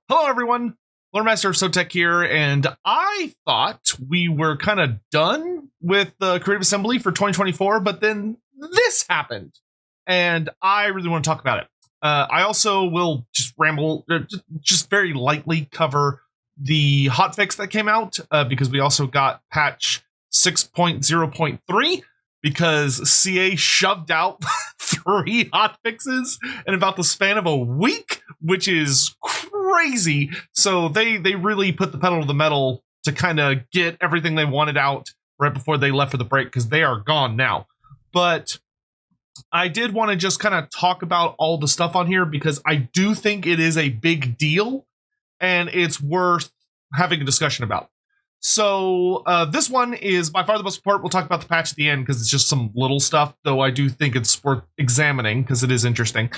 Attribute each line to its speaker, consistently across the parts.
Speaker 1: Hello, everyone. Loremaster of Sotek here, and I thought we were kind of done with the Creative Assembly for 2024, but then this happened, and I really want to talk about it. I also will just ramble, just very lightly cover the hotfix that came out, because we also got patch 6.0.3, because CA shoved out 3 hotfixes in about the span of a week, which is crazy. So they really put the pedal to the metal to kind of get everything they wanted out right before they left for the break, because they are gone now. But I did want to just kind of talk about all the stuff on here, because I do think it is a big deal and it's worth having a discussion about. So this one is by far the most important. We'll talk about the patch at the end because it's just some little stuff, though I do think it's worth examining because it is interesting.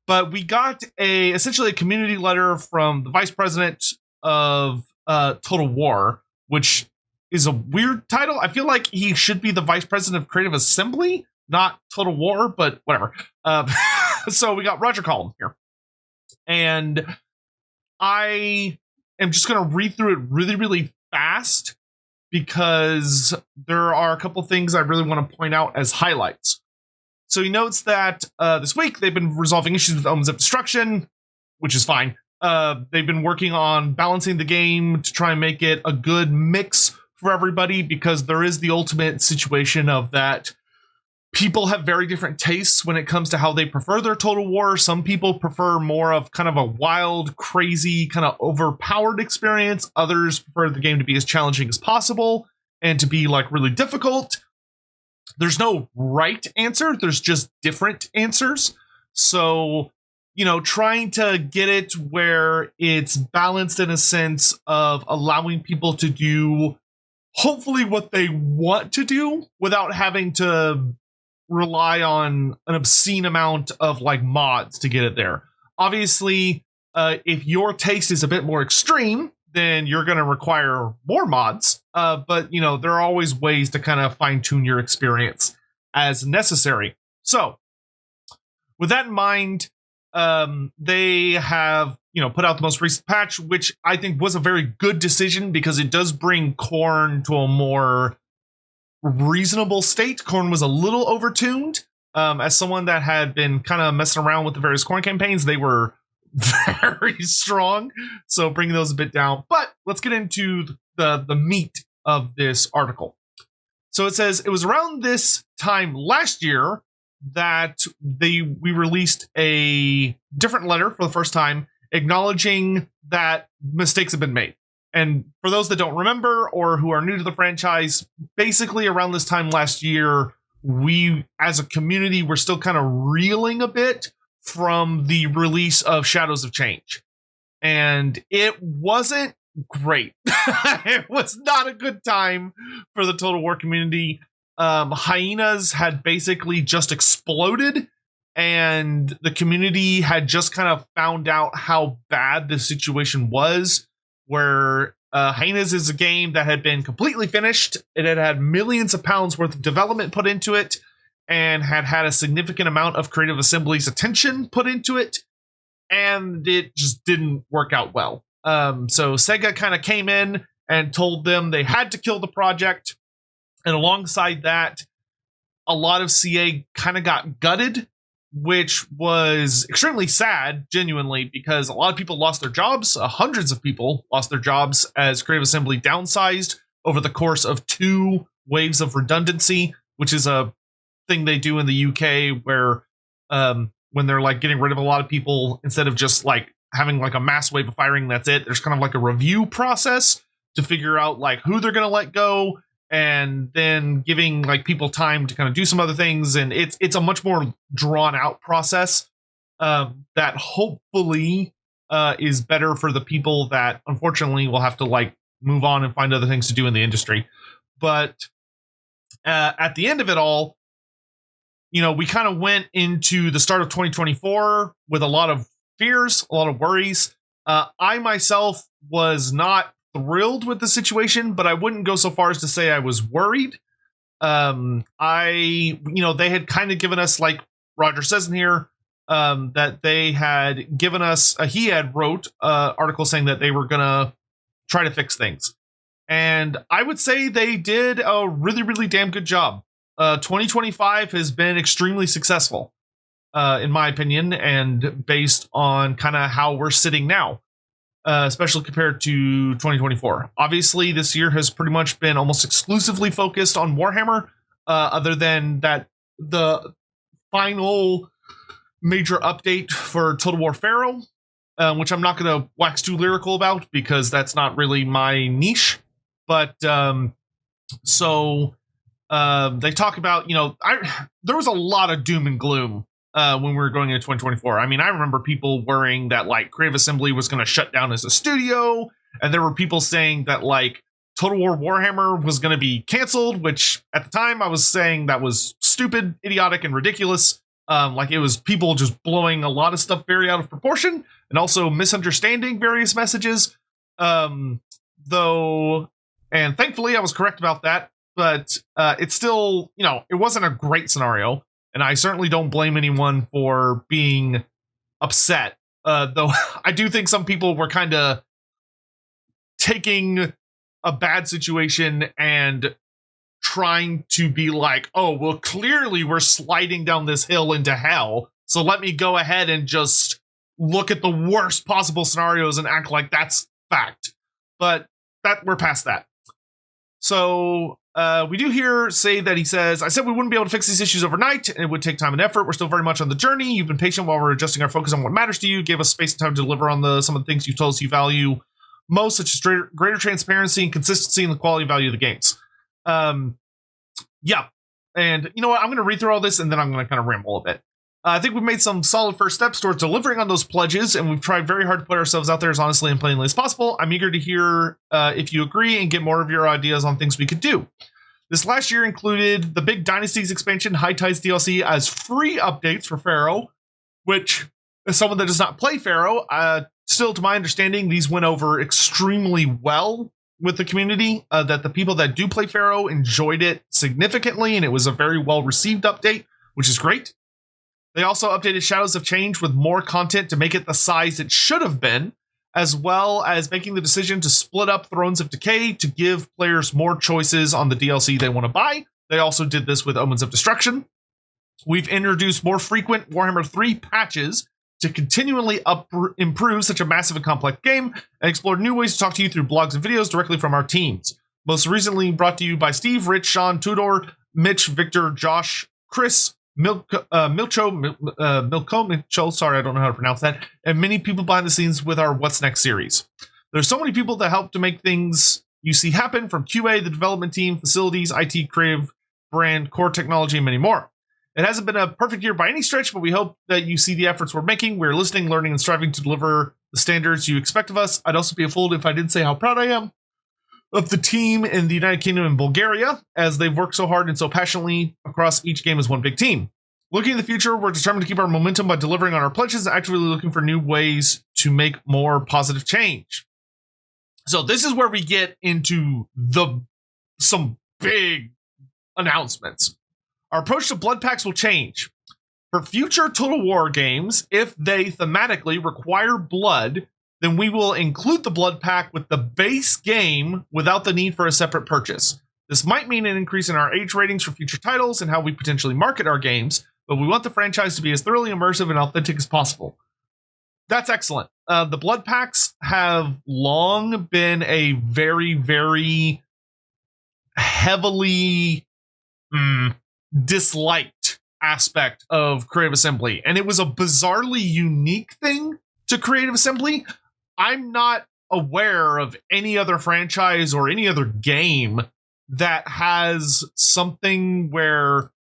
Speaker 1: But we got essentially a community letter from the vice president of Total War, which is a weird title. I feel like he should be the vice president of Creative Assembly, not Total War, but whatever. So we got Roger Collin here. And I am just going to read through it really, really fast, because there are a couple things I really want to point out as highlights. So he notes that this week they've been resolving issues with Omens of Destruction, which is fine. They've been working on balancing the game to try and make it a good mix for everybody, because there is the ultimate situation of that people have very different tastes when it comes to how they prefer their Total War. Some people prefer more of kind of a wild, crazy, kind of overpowered experience. Others prefer the game to be as challenging as possible and to be like really difficult. There's no right answer. There's just different answers. So, you know, trying to get it where it's balanced in a sense of allowing people to do hopefully what they want to do without having to rely on an obscene amount of like mods to get it there. Obviously, if your taste is a bit more extreme, then you're going to require more mods. But, you know, there are always ways to kind of fine tune your experience as necessary. So with that in mind, they have, you know, put out the most recent patch, which I think was a very good decision because it does bring Khorne to a more reasonable state. Khorne was a little overtuned. As someone that had been kind of messing around with the various Khorne campaigns, they were very strong. So bringing those a bit down. But let's get into the meat of this article. So it says it was around this time last year that we released a different letter for the first time, acknowledging that mistakes have been made. And for those that don't remember or who are new to the franchise, basically around this time last year, we as a community were still kind of reeling a bit from the release of Shadows of Change. And it wasn't great. It was not a good time for the Total War community. Hyenas had basically just exploded, and the community had just kind of found out how bad the situation was, where Hyenas is a game that had been completely finished. It had had millions of pounds worth of development put into it and had had a significant amount of Creative Assembly's attention put into it, and it just didn't work out well. So Sega kind of came in and told them they had to kill the project, and alongside that, a lot of CA kind of got gutted, which was extremely sad, genuinely, because a lot of people lost their jobs. Hundreds of people lost their jobs as Creative Assembly downsized over the course of 2 waves of redundancy, which is a thing they do in the UK where when they're like getting rid of a lot of people, instead of just like having like a mass wave of firing, that's it. There's kind of like a review process to figure out like who they're going to let go, and then giving like people time to kind of do some other things. And it's a much more drawn out process that hopefully is better for the people that unfortunately will have to like move on and find other things to do in the industry. But at the end of it all, you know, we kind of went into the start of 2024 with a lot of fears, a lot of worries. I myself was not thrilled with the situation, but I wouldn't go so far as to say I was worried. They had kind of given us, like Roger says in here, that they had given us. He had wrote an article saying that they were gonna try to fix things, and I would say they did a really, really damn good job. 2025 has been extremely successful, in my opinion, and based on kind of how we're sitting now. Especially compared to 2024. Obviously, this year has pretty much been almost exclusively focused on Warhammer, other than that the final major update for Total War Pharaoh, which I'm not going to wax too lyrical about because that's not really my niche. But they talk about, there was a lot of doom and gloom when we were going into 2024. I mean, I remember people worrying that like Creative Assembly was going to shut down as a studio, and there were people saying that like Total War Warhammer was going to be canceled, which at the time I was saying that was stupid, idiotic, and ridiculous. Like it was people just blowing a lot of stuff very out of proportion and also misunderstanding various messages. Though, and thankfully I was correct about that, but it's still, it wasn't a great scenario. And I certainly don't blame anyone for being upset. Though I do think some people were kind of taking a bad situation and trying to be like, oh, well, clearly we're sliding down this hill into hell. So let me go ahead and just look at the worst possible scenarios and act like that's fact. But we're past that. So we do say that he says, I said we wouldn't be able to fix these issues overnight, and it would take time and effort. We're still very much on the journey. You've been patient while we're adjusting our focus on what matters to you, gave us space and time to deliver on some of the things you've told us you value most, such as greater transparency and consistency in the quality and value of the games. Yeah. And you know what? I'm going to read through all this, and then I'm going to kind of ramble a bit. I think we've made some solid first steps towards delivering on those pledges, and we've tried very hard to put ourselves out there as honestly and plainly as possible. I'm eager to hear if you agree and get more of your ideas on things we could do. This last year included the big Dynasties expansion, High Tides DLC as free updates for Pharaoh, which, as someone that does not play Pharaoh, still to my understanding, these went over extremely well with the community, that the people that do play Pharaoh enjoyed it significantly, and it was a very well-received update, which is great. They also updated Shadows of Change with more content to make it the size it should have been, as well as making the decision to split up Thrones of Decay to give players more choices on the DLC they want to buy. They also did this with Omens of Destruction. We've introduced more frequent Warhammer 3 patches to continually improve such a massive and complex game, and explored new ways to talk to you through blogs and videos directly from our teams. Most recently brought to you by Steve, Rich, Sean, Tudor, Mitch, Victor, Josh, Chris, Milko, sorry, I don't know how to pronounce that, and many people behind the scenes with our What's Next series. There's so many people that help to make things you see happen, from QA, the development team, facilities, IT, creative, brand, core technology, and many more. It hasn't been a perfect year by any stretch, but we hope that you see the efforts we're making. We're listening, learning, and striving to deliver the standards you expect of us. I'd also be a fool if I didn't say how proud I am of the team in the United Kingdom and Bulgaria, as they've worked so hard and so passionately across each game as one big team. Looking in the future, we're determined to keep our momentum by delivering on our pledges and actively looking for new ways to make more positive change. So this is where we get into some big announcements. Our approach to blood packs will change. For future Total War games, if they thematically require blood, then we will include the blood pack with the base game without the need for a separate purchase. This might mean an increase in our age ratings for future titles and how we potentially market our games, but we want the franchise to be as thoroughly immersive and authentic as possible. That's excellent. The blood packs have long been a very, very heavily disliked aspect of Creative Assembly, and it was a bizarrely unique thing to Creative Assembly. I'm not aware of any other franchise or any other game that has something where,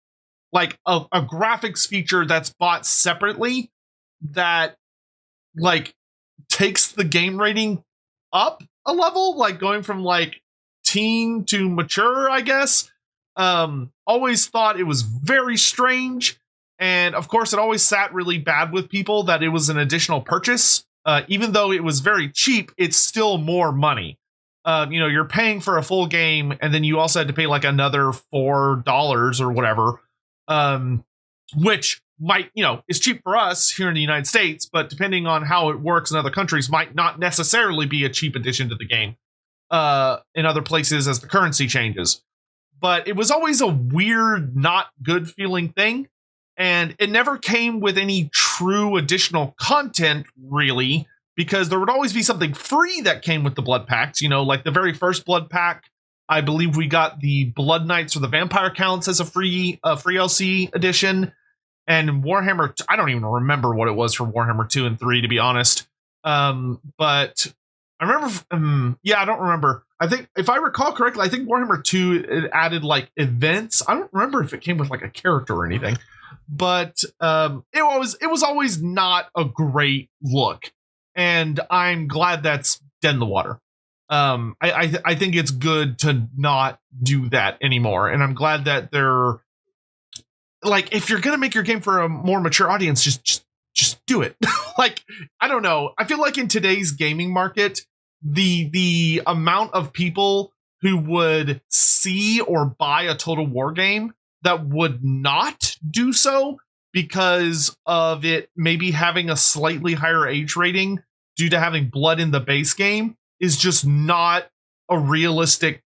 Speaker 1: like, a graphics feature that's bought separately that, like, takes the game rating up a level, like going from like teen to mature, I guess. Always thought it was very strange, and of course it always sat really bad with people that it was an additional purchase. Even though it was very cheap, it's still more money. You're paying for a full game, and then you also had to pay like another $4 or whatever, which might, is cheap for us here in the United States, but depending on how it works in other countries, might not necessarily be a cheap addition to the game in other places as the currency changes. But it was always a weird, not good feeling thing. And it never came with any true additional content, really, because there would always be something free that came with the blood packs. Like the very first blood pack, I believe we got the Blood Knights or the Vampire Counts as a free LC edition. And Warhammer, I don't even remember what it was for Warhammer 2 and 3, to be honest. But I remember, I don't remember. I think, if I recall correctly, I think Warhammer 2, it added like events. I don't remember if it came with like a character or anything. But it was always not a great look. And I'm glad that's dead in the water. I think it's good to not do that anymore. And I'm glad that they're, like, if you're gonna make your game for a more mature audience, just do it. Like, I don't know. I feel like in today's gaming market, the amount of people who would see or buy a Total War game that would not do so because of it maybe having a slightly higher age rating due to having blood in the base game is just not a realistic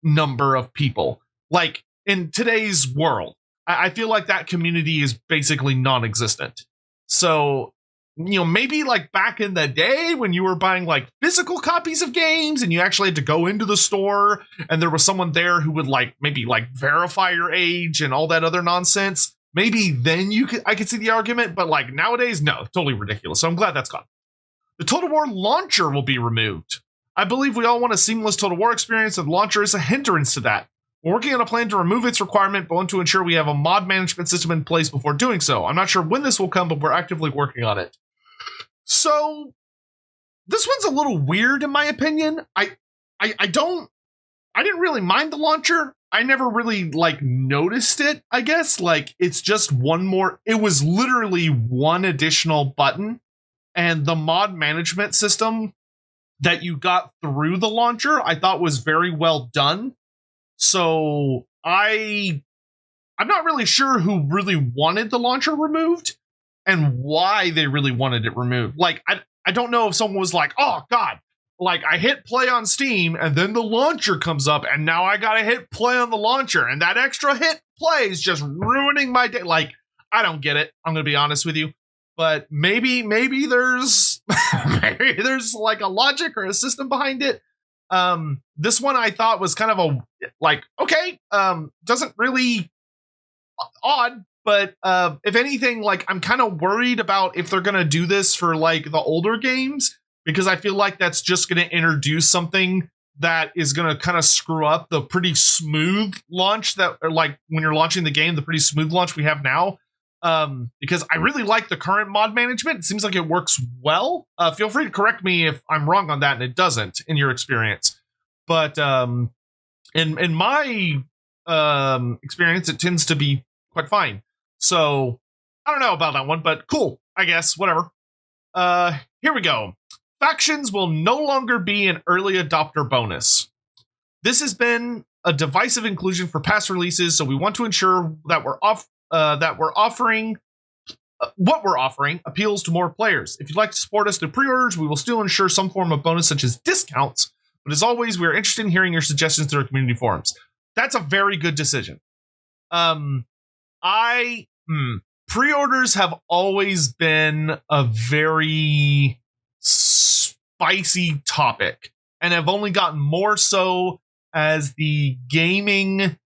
Speaker 1: number of people. Like, in today's world, I feel like that community is basically non-existent. So, maybe like back in the day when you were buying like physical copies of games and you actually had to go into the store and there was someone there who would like maybe like verify your age and all that other nonsense, maybe then I could see the argument, but like nowadays, no, totally ridiculous. So I'm glad that's gone. The Total War launcher will be removed. I believe we all want a seamless Total War experience, and the launcher is a hindrance to that. We're working on a plan to remove its requirement, but want to ensure we have a mod management system in place before doing so. I'm not sure when this will come, but we're actively working on it. So, this one's a little weird in my opinion. I didn't really mind the launcher. I never really noticed it, I guess. Like, it's just it was literally one additional button, and the mod management system that you got through the launcher, I thought was very well done. So I'm not really sure who really wanted the launcher removed and why they really wanted it removed. Like, I don't know if someone was like, oh God, like I hit play on Steam and then the launcher comes up and now I gotta hit play on the launcher and that extra hit play is just ruining my day. Like, I don't get it. I'm gonna be honest with you. But maybe there's maybe there's like a logic or a system behind it. This one I thought was kind of okay, doesn't really odd, but if anything, like I'm kind of worried about if they're gonna do this for like the older games, because I feel like that's just gonna introduce something that is gonna kind of screw up the pretty smooth launch that, or like when you're launching the game, the pretty smooth launch we have now. Because I really like the current mod management. It seems like it works well. Feel free to correct me if I'm wrong on that and it doesn't in your experience. But in my experience, it tends to be quite fine. So I don't know about that one, but cool, I guess, whatever. Here we go. Factions will no longer be an early adopter bonus. This has been a divisive inclusion for past releases, so we want to ensure that what we're offering appeals to more players. If you'd like to support us through pre-orders, we will still ensure some form of bonus such as discounts, but as always, we are interested in hearing your suggestions through our community forums. That's a very good decision. Pre-orders have always been a very spicy topic and have only gotten more so as the gaming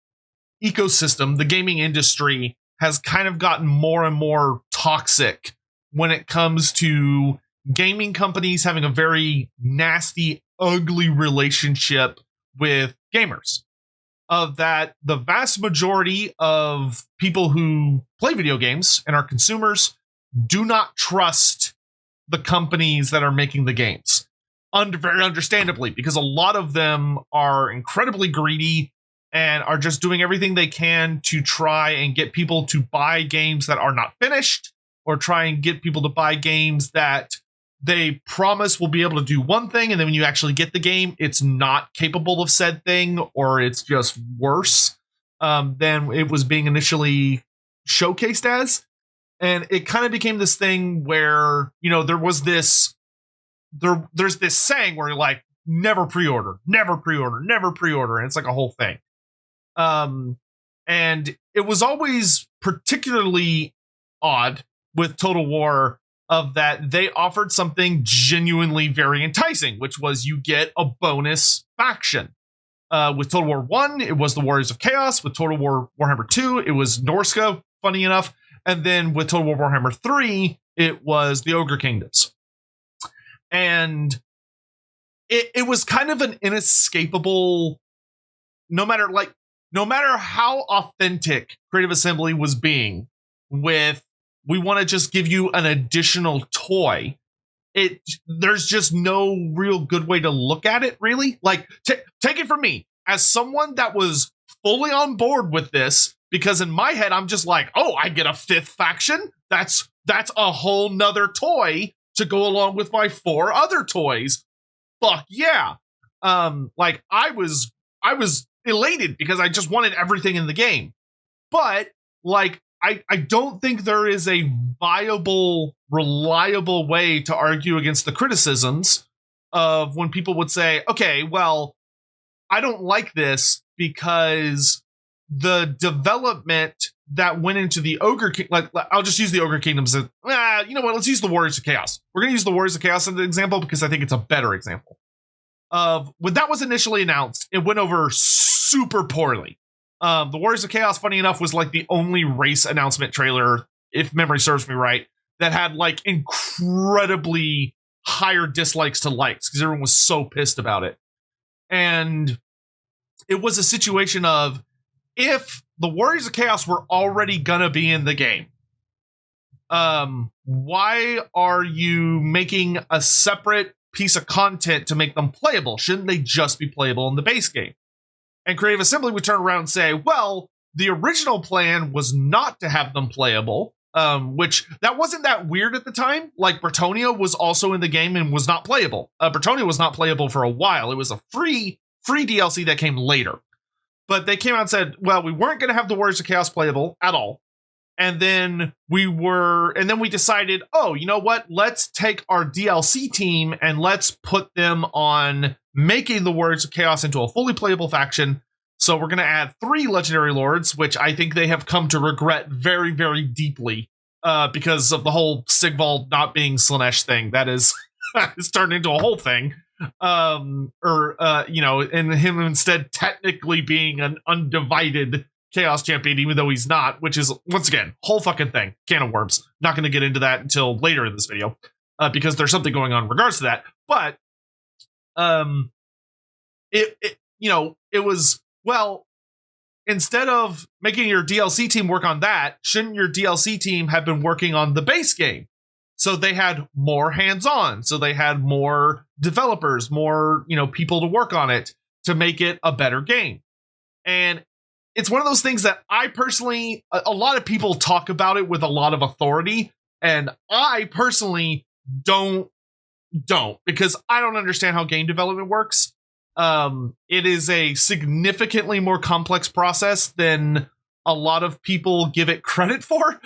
Speaker 1: ecosystem, the gaming industry, has kind of gotten more and more toxic when it comes to gaming companies having a very nasty, ugly relationship with gamers. Of that, the vast majority of people who play video games and are consumers do not trust the companies that are making the games. Very understandably, because a lot of them are incredibly greedy and are just doing everything they can to try and get people to buy games that are not finished, or try and get people to buy games that they promise will be able to do one thing, and then when you actually get the game, it's not capable of said thing, or it's just worse than it was being initially showcased as. And it kind of became this thing where, there's this saying where you're like, never pre-order, never pre-order, never pre-order. And it's like a whole thing. And it was always particularly odd with Total War of that they offered something genuinely very enticing, which was you get a bonus faction. With Total War 1, it was the Warriors of Chaos. With Total War Warhammer 2, it was Norska, funny enough. And then with Total War Warhammer 3, it was the Ogre Kingdoms. And it was kind of an inescapable, no matter how authentic Creative Assembly was being with, we want to just give you an additional toy. There's just no real good way to look at it, really. Like, take it from me, as someone that was fully on board with this, because in my head, I'm just like, oh, I get a 5th faction. That's a whole nother toy to go along with my 4 other toys. Fuck yeah. Like I was elated because I just wanted everything in the game. But like, I don't think there is a viable, reliable way to argue against the criticisms of when people would say, okay, well, I don't like this because the development that went into the Ogre like I'll just use the Ogre Kingdoms. You know what? Let's use the Warriors of Chaos. We're going to use the Warriors of Chaos as an example because I think it's a better example of when that was initially announced. It went over super poorly. The Warriors of Chaos, funny enough, was like the only race announcement trailer, if memory serves me right, that had like incredibly higher dislikes to likes because everyone was so pissed about it. And it was a situation of, if the Warriors of Chaos were already gonna be in the game, why are you making a separate piece of content to make them playable? Shouldn't they just be playable in the base game? And Creative Assembly would turn around and say, well, the original plan was not to have them playable, which that wasn't that weird at the time. Like, Bretonia was also in the game and was not playable. Bretonia was not playable for a while. It was a free DLC that came later. But they came out and said, well, we weren't going to have the Warriors of Chaos playable at all. And then we decided, oh, you know what? Let's take our DLC team and let's put them on making the Warriors of Chaos into a fully playable faction. So we're going to add 3 legendary lords, which I think they have come to regret very, very deeply because of the whole Sigvald not being Slaanesh thing. That is it's turned into a whole thing. And him instead technically being an undivided Chaos champion, even though he's not, which is, once again, whole fucking thing. Can of worms. Not going to get into that until later in this video because there's something going on in regards to that. But it was, well, instead of making your DLC team work on that, shouldn't your DLC team have been working on the base game? So they had more hands-on. So they had more developers, more, people to work on it to make it a better game. And it's one of those things that I personally, a lot of people talk about it with a lot of authority. And I personally don't, because I don't understand how game development works. It is a significantly more complex process than a lot of people give it credit for,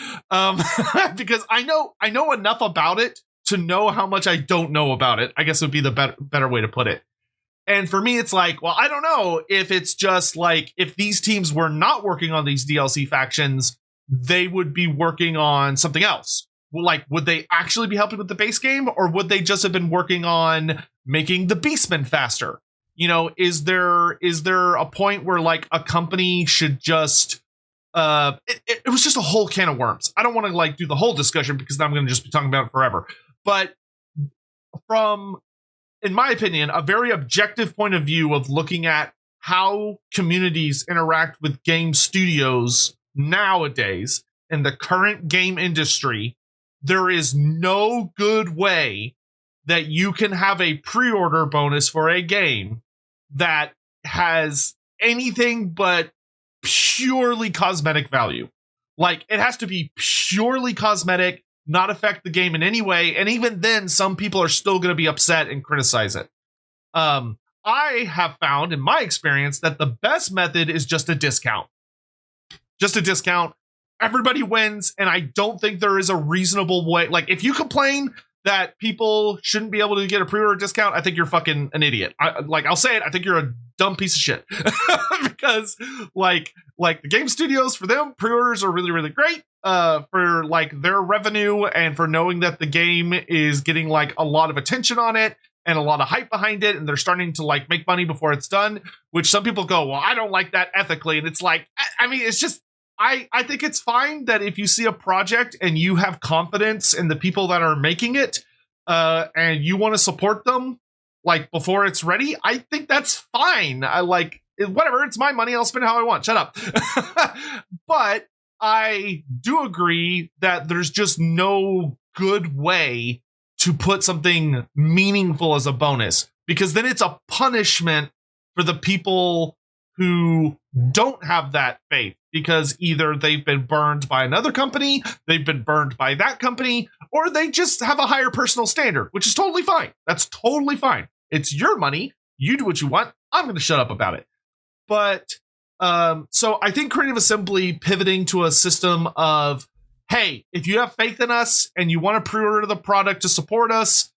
Speaker 1: because I know enough about it to know how much I don't know about it, I guess would be the better way to put it. And for me, it's like, well, I don't know if it's just like, if these teams were not working on these DLC factions, they would be working on something else. Like, would they actually be helping with the base game, or would they just have been working on making the Beastmen faster? Is there a point where like a company should just it was just a whole can of worms. I don't want to like do the whole discussion because then I'm going to just be talking about it forever. But from, in my opinion, a very objective point of view of looking at how communities interact with game studios nowadays in the current game industry, there is no good way that you can have a pre-order bonus for a game that has anything but purely cosmetic value. Like, it has to be purely cosmetic, not affect the game in any way, and even then some people are still going to be upset and criticize it. I have found in my experience that the best method is just a discount. everybody wins, and I don't think there is a reasonable way. Like, if you complain that people shouldn't be able to get a pre-order discount, I think you're fucking an idiot. I'll say it. I think you're a dumb piece of shit because like the game studios, for them, pre-orders are really, really great for like their revenue and for knowing that the game is getting like a lot of attention on it and a lot of hype behind it, and they're starting to like make money before it's done, which some people go, well, I don't like that ethically. And it's like, I mean, it's just, I think it's fine that if you see a project and you have confidence in the people that are making it, and you want to support them like before it's ready, I think that's fine. I like whatever, it's my money, I'll spend it how I want. Shut up. But I do agree that there's just no good way to put something meaningful as a bonus, because then it's a punishment for the people who don't have that faith, because either they've been burned by another company, they've been burned by that company, or they just have a higher personal standard, which is totally fine. That's totally fine. It's your money. You do what you want. I'm going to shut up about it. But so I think Creative Assembly pivoting to a system of, hey, if you have faith in us and you want to pre-order the product to support us,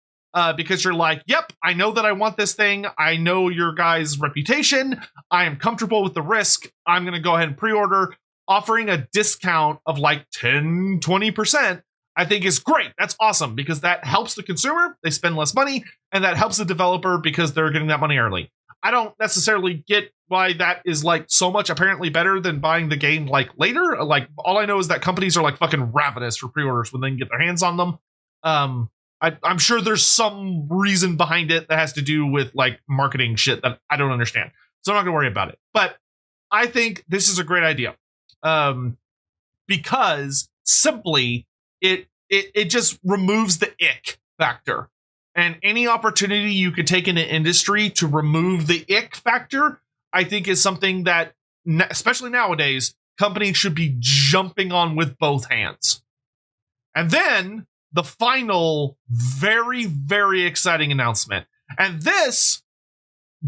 Speaker 1: because you're like, yep, I know that I want this thing. I know your guys' reputation. I am comfortable with the risk. I'm going to go ahead and pre-order. Offering a discount of like 10, 20%, I think is great. That's awesome, because that helps the consumer. They spend less money, and that helps the developer because they're getting that money early. I don't necessarily get why that is like so much apparently better than buying the game like later. Like, all I know is that companies are like fucking ravenous for pre-orders when they can get their hands on them. I'm sure there's some reason behind it that has to do with like marketing shit that I don't understand. So I'm not gonna worry about it. But I think this is a great idea. Because simply it just removes the ick factor. And any opportunity you could take in an industry to remove the ick factor, I think is something that, especially nowadays, companies should be jumping on with both hands. And then the final, very, very exciting announcement. And this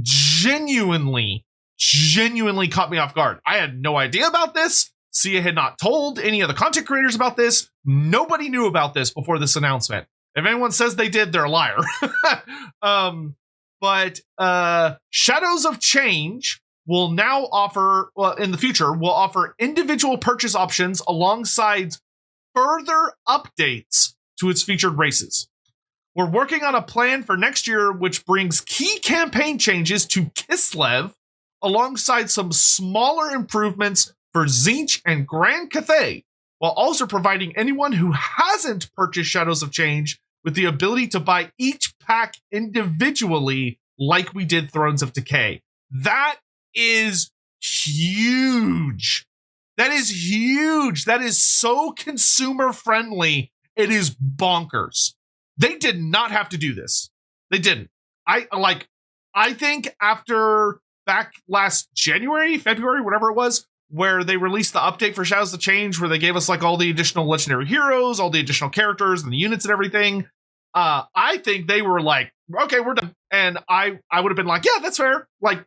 Speaker 1: genuinely caught me off guard. I had no idea about this. Sia had not told any of the content creators about this. Nobody knew about this before this announcement. If anyone says they did, they're a liar. But Shadows of Change will now offer, well, in the future, will offer individual purchase options alongside further updates to its featured races. We're working on a plan for next year, which brings key campaign changes to Kislev, alongside some smaller improvements for Tzeentch and Grand Cathay, while also providing anyone who hasn't purchased Shadows of Change with the ability to buy each pack individually, like we did Thrones of Decay. That is huge. That is huge. That is so consumer friendly. It is bonkers. They did not have to do this. They didn't. I think after back last January, February, whatever it was, where they released the update for Shadows of Change, where they gave us like all the additional legendary heroes, all the additional characters and the units and everything. I think they were like, okay, we're done. And I would have been like, yeah, that's fair. Like,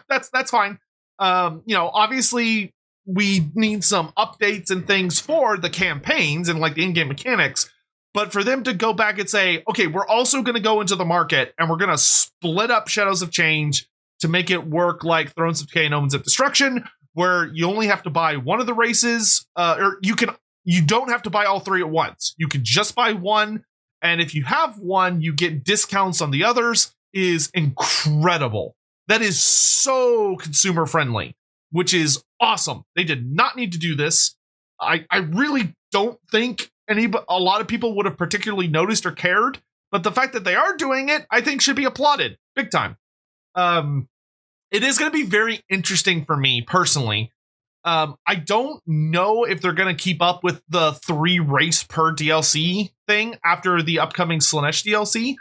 Speaker 1: that's fine. Obviously we need some updates and things for the campaigns and like the in-game mechanics. But for them to go back and say, okay, we're also going to go into the market and we're going to split up Shadows of Change to make it work like Thrones of Decay and Omens of Destruction, where you only have to buy one of the races, or you don't have to buy all three at once. You can just buy one, and if you have one, you get discounts on the others, is incredible. That is so consumer friendly, which is awesome. They did not need to do this. I really don't think a lot of people would have particularly noticed or cared, but the fact that they are doing it, I think should be applauded big time. It is going to be very interesting for me personally. I don't know if they're going to keep up with the 3 race per DLC thing after the upcoming Slaanesh DLC.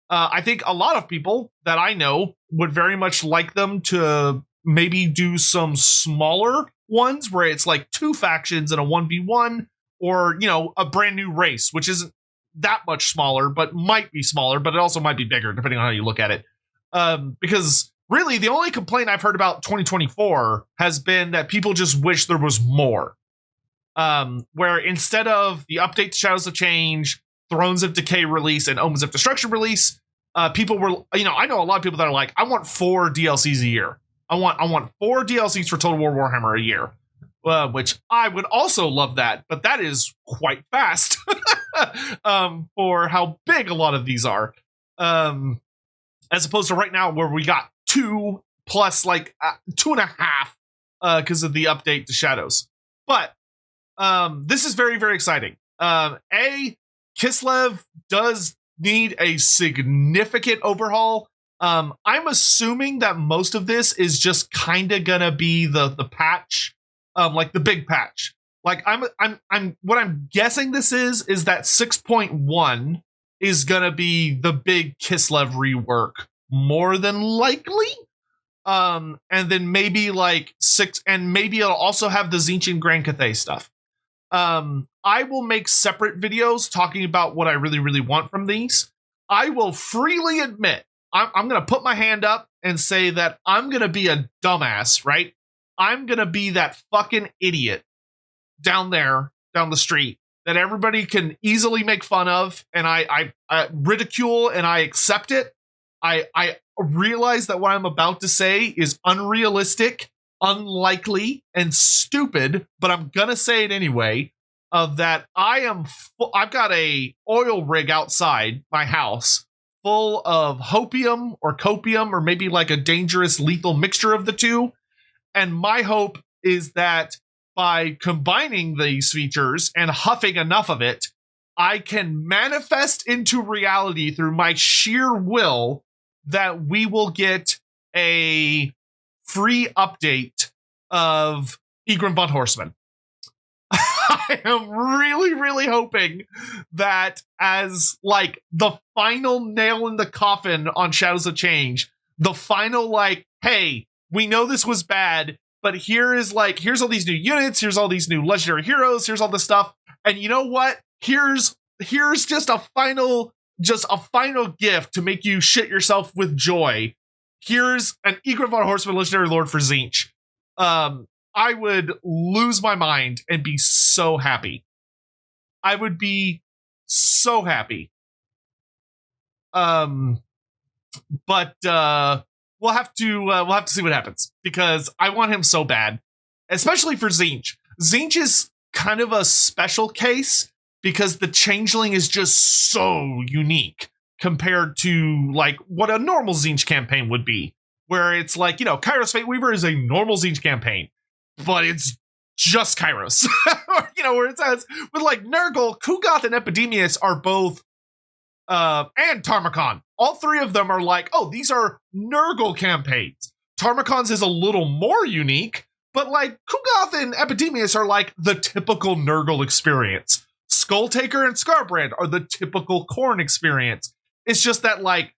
Speaker 1: I think a lot of people that I know would very much like them to maybe do some smaller ones where it's like 2 factions and a 1v1, or, a brand new race, which isn't that much smaller, but might be smaller, but it also might be bigger depending on how you look at it. Because really, the only complaint I've heard about 2024 has been that people just wish there was more. where instead of the update to Shadows of Change, Thrones of Decay release, and Omens of Destruction release, people were, I know a lot of people that are like, I want 4 DLCs a year. I want 4 DLCs for Total War Warhammer a year, which I would also love that, but that is quite fast for how big a lot of these are. As opposed to right now where we got 2 plus like 2.5 because of the update to Shadows. But this is very, very exciting. Kislev does need a significant overhaul. I'm assuming that most of this is just kind of gonna be the patch, like the big patch. Like I'm what I'm guessing this is that 6.1 is gonna be the big Kislev rework, more than likely. And then maybe like 6, and maybe it'll also have the Tzeentch and Grand Cathay stuff. I will make separate videos talking about what I really, really want from these. I will freely admit, I'm going to put my hand up and say that I'm going to be a dumbass, right? I'm going to be that fucking idiot down the street that everybody can easily make fun of, and I ridicule and I accept it. I realize that what I'm about to say is unrealistic, unlikely, and stupid, but I'm gonna say it anyway. Of that, I've got a oil rig outside my house full of hopium or copium, or maybe like a dangerous lethal mixture of the two. And my hope is that by combining these features and huffing enough of it, I can manifest into reality through my sheer will that we will get a free update of Egrim von Horseman. I am really, really hoping that as like the final nail in the coffin on Shadows of Change, the final like, hey, we know this was bad, but here's all these new units, here's all these new legendary heroes, here's all this stuff, and you know what? Here's just a final gift to make you shit yourself with joy. Here's an Egrim von Horseman Legendary Lord for Tzeentch. I would lose my mind and be so happy. I would be so happy. But we'll have to see what happens, because I want him so bad, especially for Tzeentch. Tzeentch is kind of a special case because the Changeling is just so unique compared to like what a normal Tzeentch campaign would be, where it's like, Kairos Fate Weaver is a normal Tzeentch campaign, but it's just Kairos. Where it says with like Nurgle, Kugoth, and Epidemius are both, and Tarmakon. All 3 of them are like, oh, these are Nurgle campaigns. Tarmakon's is a little more unique, but like Kugoth and Epidemius are like the typical Nurgle experience. Skulltaker and Scarbrand are the typical Khorne experience. It's just that like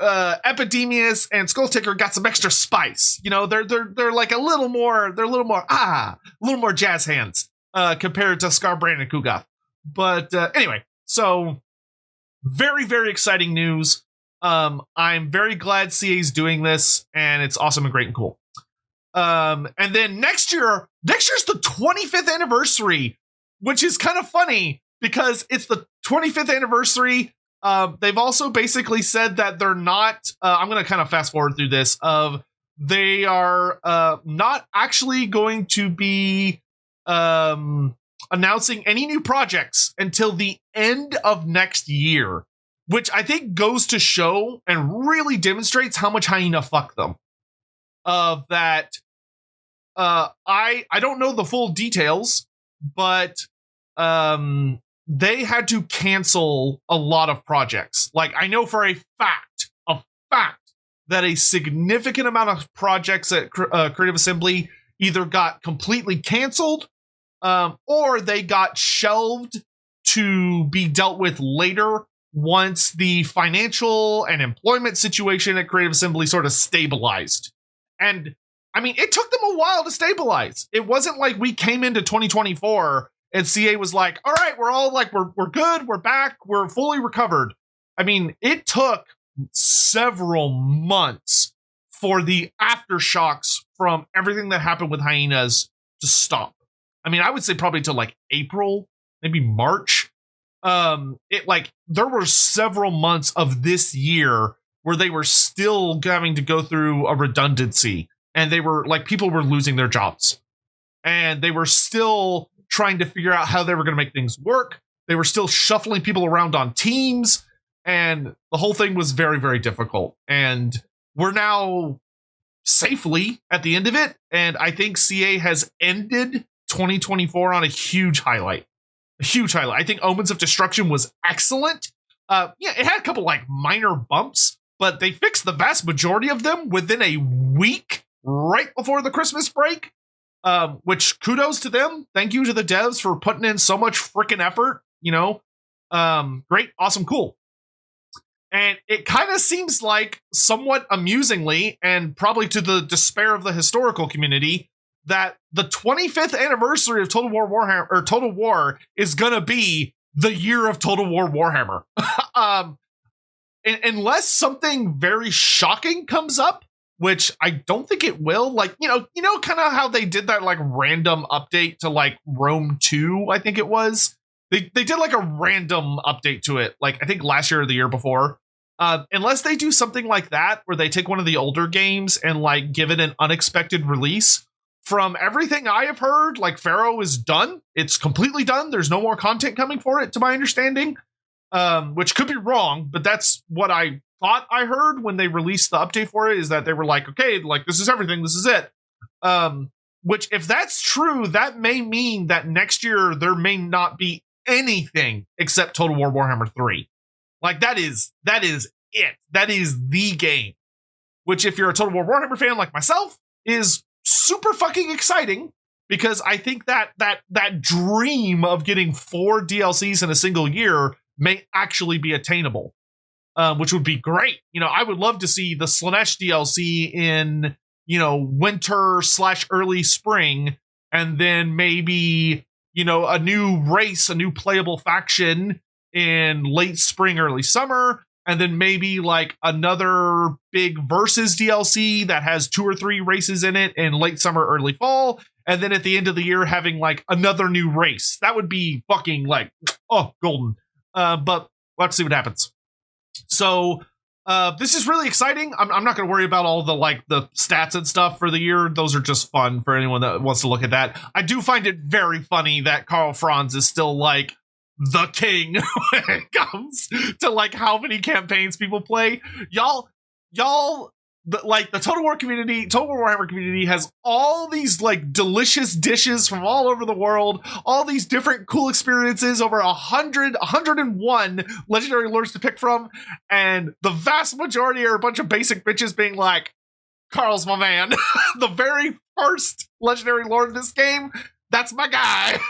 Speaker 1: Epidemius and Skulltaker got some extra spice. They're like a little more jazz hands compared to Scarbrand and Kugoth. But anyway, so very, very exciting news. I'm very glad CA's doing this, and it's awesome and great and cool. And then next year's the 25th anniversary, which is kind of funny because it's the 25th anniversary. They've also basically said that they're not, I'm going to kind of fast forward through this, they are not actually going to be announcing any new projects until the end of next year, which I think goes to show and really demonstrates how much Hyena fucked them. Of that, I don't know the full details, but they had to cancel a lot of projects. Like, I know for a fact, that a significant amount of projects at Creative Assembly either got completely canceled, or they got shelved to be dealt with later once the financial and employment situation at Creative Assembly sort of stabilized. And I mean, it took them a while to stabilize. It wasn't like we came into 2024 and CA was like, all right, we're all like, we're good, we're back, we're fully recovered. I mean, it took several months for the aftershocks from everything that happened with Hyenas to stop. I mean, I would say probably till like April, maybe March. There were several months of this year where they were still having to go through a redundancy, and they were like, people were losing their jobs, and they were still trying to figure out how they were going to make things work. They were still shuffling people around on teams, and the whole thing was very, very difficult. And we're now safely at the end of it, and I think CA has ended 2024 on a huge highlight. A huge highlight. I think Omens of Destruction was excellent. Yeah, it had a couple like minor bumps, but they fixed the vast majority of them within a week right before the Christmas break. Which kudos to them. Thank you to the devs for putting in so much freaking effort. Great, awesome, cool. And it kind of seems like, somewhat amusingly, and probably to the despair of the historical community, that the 25th anniversary of Total War Warhammer, or Total War, is gonna be the year of Total War Warhammer. Unless something very shocking comes up, which I don't think it will. Like, kind of how they did that like random update to like Rome 2, I think it was. They did like a random update to it, like I think last year or the year before. Unless they do something like that, where they take one of the older games and like give it an unexpected release. From everything I have heard, like Pharaoh is done. It's completely done. There's no more content coming for it, to my understanding. Which could be wrong, but that's what I thought I heard when they released the update for it, is that they were like, okay, like this is everything, this is it. Which, if that's true, that may mean that next year there may not be anything except Total War Warhammer 3. Like that is it. That is the game. Which, if you're a Total War Warhammer fan like myself, is super fucking exciting, because I think that dream of getting 4 DLCs in a single year may actually be attainable, which would be great. I would love to see the Slaanesh DLC in, winter/early spring, and then maybe, a new race, a new playable faction in late spring, early summer, and then maybe like another big versus DLC that has 2 or 3 races in it in late summer, early fall, and then at the end of the year having like another new race. That would be fucking like, oh, golden. But let's see what happens. So this is really exciting. I'm not going to worry about all the like the stats and stuff for the year. Those are just fun for anyone that wants to look at that. I do find it very funny that Karl Franz is still like the king when it comes to like how many campaigns people play. Y'all, the Total War community, Total War Warhammer community has all these like delicious dishes from all over the world, all these different cool experiences, over 101 legendary lords to pick from, and the vast majority are a bunch of basic bitches being like, Carl's my man. The very first legendary lord of this game, that's my guy.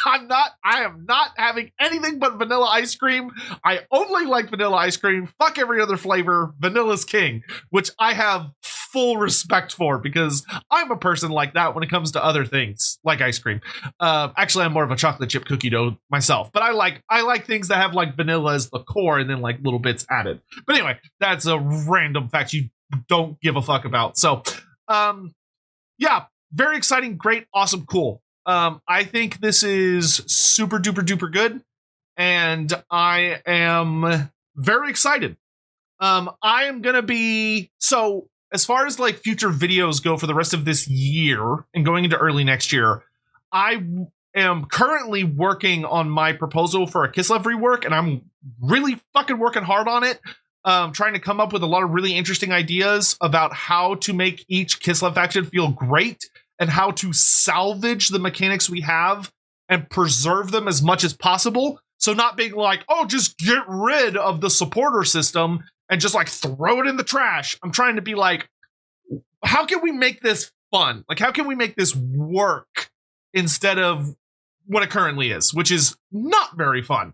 Speaker 1: I am not having anything but vanilla ice cream. I only like vanilla ice cream. Fuck every other flavor. Vanilla's king, which I have full respect for, because I'm a person like that when it comes to other things like ice cream. Actually, I'm more of a chocolate chip cookie dough myself, but I like things that have like vanilla as the core and then like little bits added. But anyway, that's a random fact you don't give a fuck about. So, yeah, very exciting, great, awesome, cool. I think this is super duper duper good, and I am very excited. I am gonna be, so as far as like future videos go for the rest of this year and going into early next year, I am currently working on my proposal for a Kislev rework, and I'm really fucking working hard on it. Trying to come up with a lot of really interesting ideas about how to make each Kislev faction feel great, and how to salvage the mechanics we have and preserve them as much as possible. So not being like, oh, just get rid of the supporter system and just like throw it in the trash. I'm trying to be like, how can we make this fun? Like, how can we make this work instead of what it currently is, which is not very fun.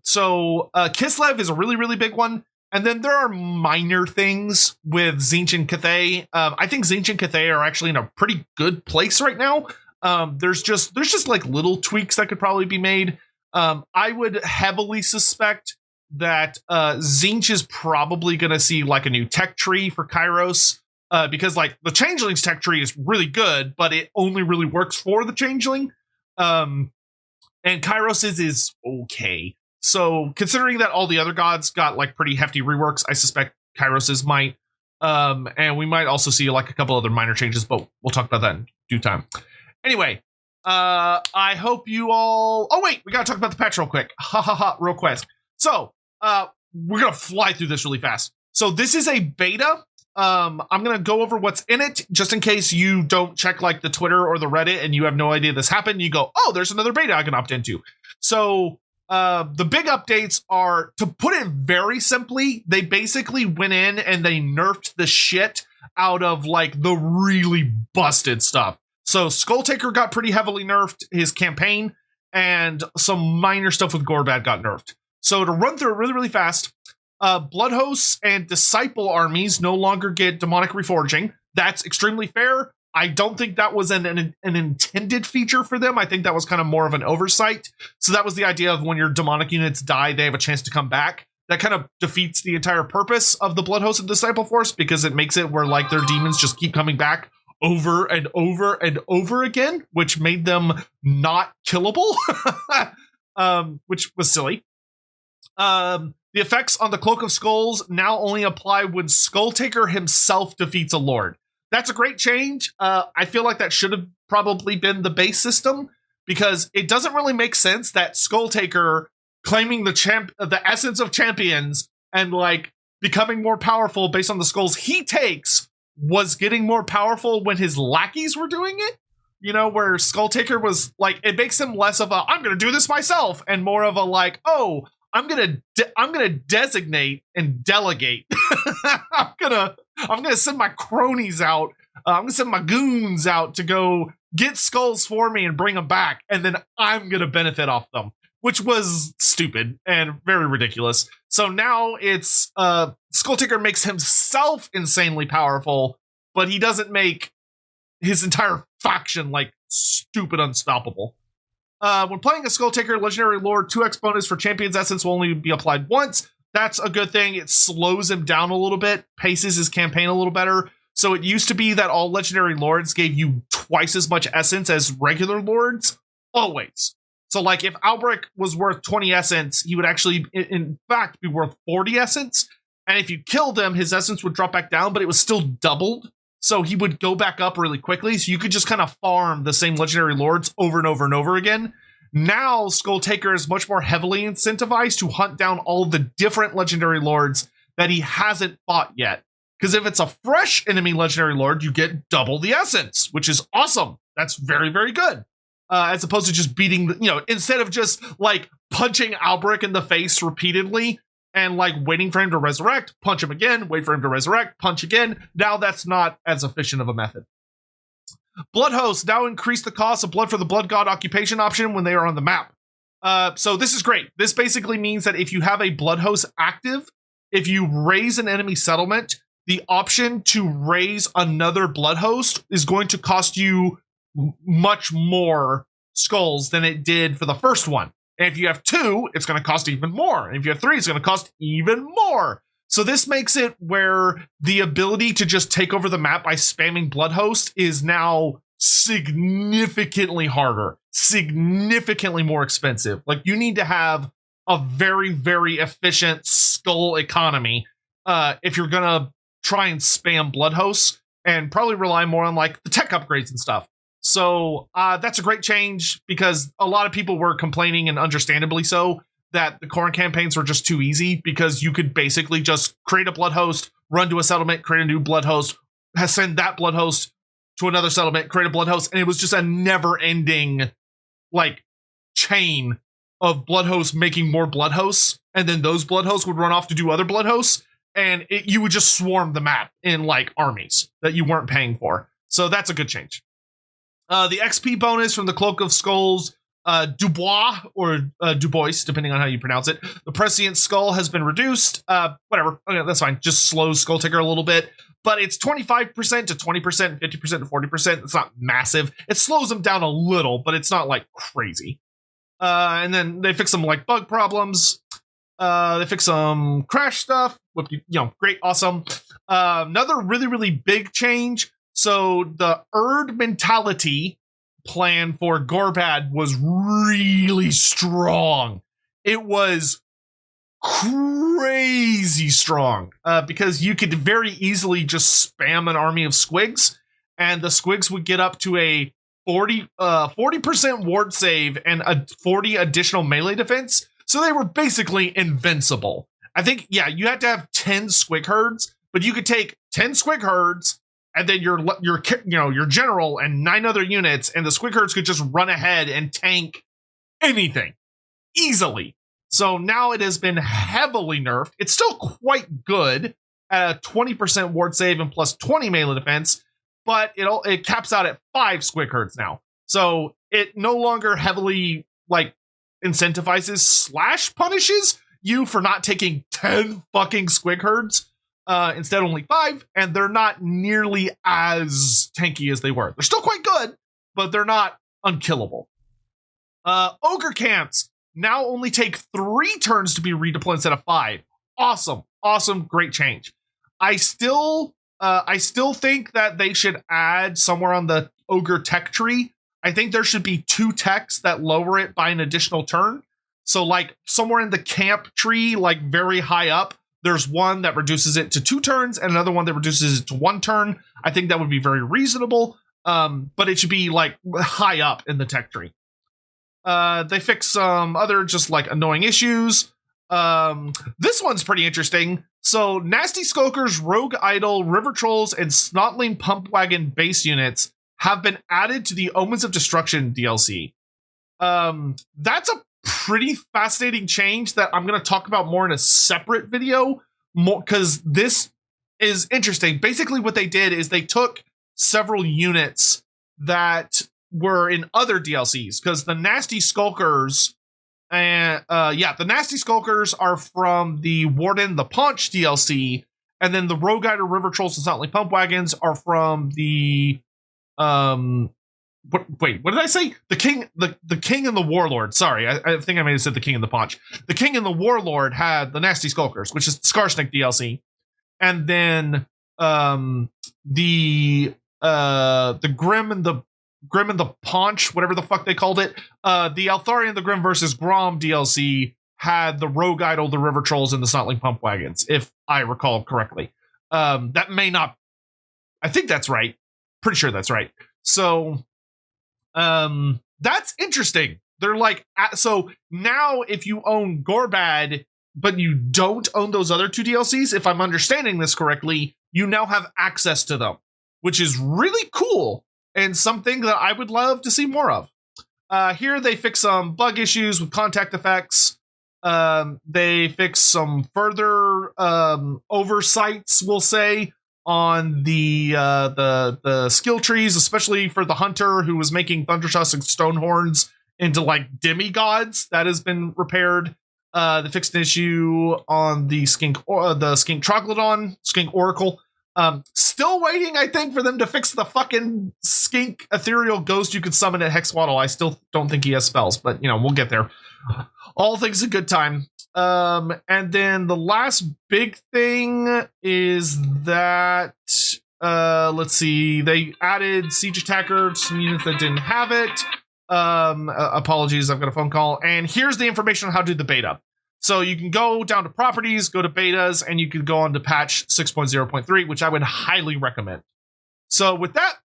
Speaker 1: So Kislev is a really, really big one. And then there are minor things with Tzeentch and Cathay. I think Tzeentch and Cathay are actually in a pretty good place right now. There's just like little tweaks that could probably be made. I would heavily suspect that Tzeentch is probably going to see like a new tech tree for Kairos. because like the Changeling's tech tree is really good, but it only really works for the Changeling. And Kairos's is okay. So considering that all the other gods got like pretty hefty reworks, I suspect Kairos's might. And we might also see like a couple other minor changes, but we'll talk about that in due time. Anyway, I hope you all... Oh, wait, we got to talk about the patch real quick. Real quick. So, we're going to fly through this really fast. So this is a beta. I'm going to go over what's in it, just in case you don't check like the Twitter or the Reddit and you have no idea this happened. You go, oh, there's another beta I can opt into. So the big updates are, to put it very simply, they basically went in and they nerfed the shit out of like the really busted stuff. So Skulltaker got pretty heavily nerfed, his campaign, and some minor stuff with Gorbad got nerfed. So to run through it really, really fast, Blood Hosts and Disciple armies no longer get demonic reforging. That's extremely fair. I don't think that was an intended feature for them. I think that was kind of more of an oversight. So that was the idea of when your demonic units die, they have a chance to come back. That kind of defeats the entire purpose of the Blood Host and Disciple Force, because it makes it where like their demons just keep coming back over and over and over again, which made them not killable, which was silly. The effects on the Cloak of Skulls now only apply when Skulltaker himself defeats a lord. That's a great change. I feel like that should have probably been the base system, because it doesn't really make sense that Skulltaker claiming the essence of champions and like becoming more powerful based on the skulls he takes was getting more powerful when his lackeys were doing it. You know, where Skulltaker was like, it makes him less of a I'm gonna do this myself and more of a like, oh, I'm gonna designate and delegate. I'm gonna send my cronies out. I'm gonna send my goons out to go get skulls for me and bring them back, and then I'm gonna benefit off them, which was stupid and very ridiculous. So now it's Skulltaker makes himself insanely powerful, but he doesn't make his entire faction like stupid unstoppable. When playing a Skulltaker Legendary Lord, 2x bonus for Champion's Essence will only be applied once. That's a good thing. It slows him down a little bit, paces his campaign a little better. So it used to be that all Legendary Lords gave you twice as much Essence as regular Lords, always. So like if Albrecht was worth 20 Essence, he would actually, in fact, be worth 40 Essence. And if you killed him, his Essence would drop back down, but it was still doubled. So he would go back up really quickly. So you could just kind of farm the same Legendary Lords over and over and over again. Now, Skulltaker is much more heavily incentivized to hunt down all the different Legendary Lords that he hasn't fought yet. Because if it's a fresh enemy Legendary Lord, you get double the Essence, which is awesome. That's very, very good. As opposed to just beating, instead of just like punching Albrecht in the face repeatedly, and like waiting for him to resurrect, punch him again, wait for him to resurrect, punch again. Now that's not as efficient of a method. Blood Hosts now increase the cost of blood for the Blood God occupation option when they are on the map. So this is great. This basically means that if you have a Blood Host active, if you raise an enemy settlement, the option to raise another Blood Host is going to cost you much more skulls than it did for the first one. And if you have 2, it's going to cost even more. And if you have 3, it's going to cost even more. So this makes it where the ability to just take over the map by spamming Blood Host is now significantly harder, significantly more expensive. Like you need to have a very, very efficient skull economy if you're going to try and spam Blood Hosts, and probably rely more on like the tech upgrades and stuff. So that's a great change, because a lot of people were complaining, and understandably so, that the Khorne campaigns were just too easy, because you could basically just create a Blood Host, run to a settlement, create a new Blood Host, send that Blood Host to another settlement, create a Blood Host, and it was just a never-ending like chain of Blood Hosts making more Blood Hosts, and then those Blood Hosts would run off to do other Blood Hosts, and you would just swarm the map in like armies that you weren't paying for. So that's a good change. The XP bonus from the Cloak of Skulls, Dubois, or Dubois, depending on how you pronounce it. The Prescient Skull has been reduced. Whatever. Okay, that's fine. Just slows Skulltaker a little bit. But it's 25% to 20%, 50% to 40%. It's not massive. It slows them down a little, but it's not like crazy. And then they fix some like bug problems. They fix some crash stuff. Great, awesome. Another really, really big change. So the Erd mentality plan for Gorbad was really strong. It was crazy strong because you could very easily just spam an army of squigs, and the squigs would get up to a 40% ward save and a 40 additional melee defense. So they were basically invincible. I think, yeah, you had to have 10 squig herds, but you could take 10 squig herds and then your general and 9 other units, and the squig herds could just run ahead and tank anything easily. So now it has been heavily nerfed. It's still quite good at 20% ward save and plus 20 melee defense, but it caps out at 5 squig herds now. So it no longer heavily incentivizes / punishes you for not taking 10 fucking squig herds. Instead only 5, and they're not nearly as tanky as they were. They're still quite good, but they're not unkillable. Ogre camps now only take 3 turns to be redeployed instead of 5. Awesome, great change. I still think that they should add somewhere on the Ogre tech tree. I think there should be 2 techs that lower it by an additional turn. So somewhere in the camp tree, very high up, there's one that reduces it to 2 turns and another one that reduces it to 1 turn. I think that would be very reasonable, but it should be high up in the tech tree. They fix some other just annoying issues. This one's pretty interesting. So Nasty Skulkers, Rogue Idol, River Trolls, and Snotling Pumpwagon base units have been added to the Omens of Destruction DLC. That's a pretty fascinating change that I'm going to talk about more in a separate video, because this is interesting. Basically what they did is they took several units that were in other DLCs, because the Nasty Skulkers the Nasty Skulkers are from the Warden the Paunch DLC, and then the Rogue Idol, River Trolls, and Snotling Pumpwagons are from the what did I say? The King and the Warlord. Sorry, I think I may have said the King and the Paunch. The King and the Warlord had the Nasty Skulkers, which is the Skarsnik DLC, and then the Grim and the Paunch, whatever the fuck they called it. The Altharian the Grim versus Grom DLC had the Rogue Idol, the River Trolls, and the Snotling Pumpwagons, if I recall correctly. That may not. I think that's right. Pretty sure that's right. So. That's interesting. They're so now if you own Gorbad, but you don't own those other 2 DLCs, if I'm understanding this correctly, you now have access to them, which is really cool and something that I would love to see more of. Here they fix some bug issues with contact effects. They fix some further oversights, we'll say, on the skill trees, especially for the hunter who was making Thunderstrucks and Stonehorns into demigods. That has been repaired. They fixed an issue on the Skink Troglodyte, Skink Oracle. Still waiting, I think, for them to fix the fucking Skink ethereal ghost you could summon at Hexwaddle. I still don't think he has spells, but we'll get there. All things a good time. And then the last big thing is that let's see, they added Siege Attacker to some units that didn't have it. Apologies, I've got a phone call. And here's the information on how to do the beta. So you can go down to properties, go to betas, and you can go on to patch 6.0.3, which I would highly recommend. So with that,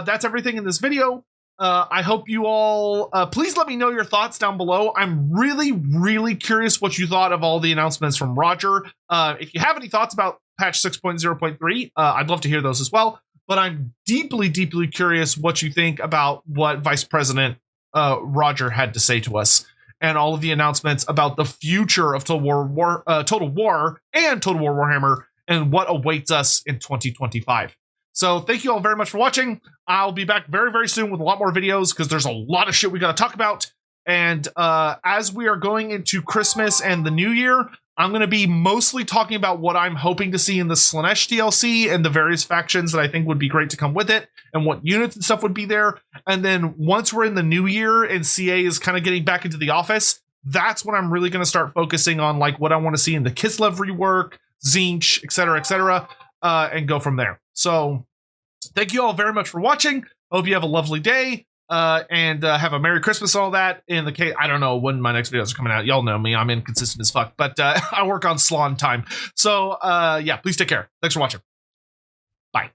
Speaker 1: that's everything in this video. I hope you all, please let me know your thoughts down below. I'm really, really curious what you thought of all the announcements from Roger. If you have any thoughts about patch 6.0.3, I'd love to hear those as well. But I'm deeply, deeply curious what you think about what Vice President Roger had to say to us, and all of the announcements about the future of Total War and Total War Warhammer, and what awaits us in 2025. So thank you all very much for watching. I'll be back very, very soon with a lot more videos, because there's a lot of shit we got to talk about. And as we are going into Christmas and the New Year, I'm going to be mostly talking about what I'm hoping to see in the Slaanesh DLC and the various factions that I think would be great to come with it, and what units and stuff would be there. And then once we're in the New Year and CA is kind of getting back into the office, that's when I'm really going to start focusing on what I want to see in the Kislev rework, Zinch, etc., etc. and go from there. So thank you all very much for watching. Hope you have a lovely day. And have a Merry Christmas, all that. In the case, I don't know when my next videos are coming out. Y'all know me, I'm inconsistent as fuck, but I work on Slon time. So yeah, please take care. Thanks for watching. Bye.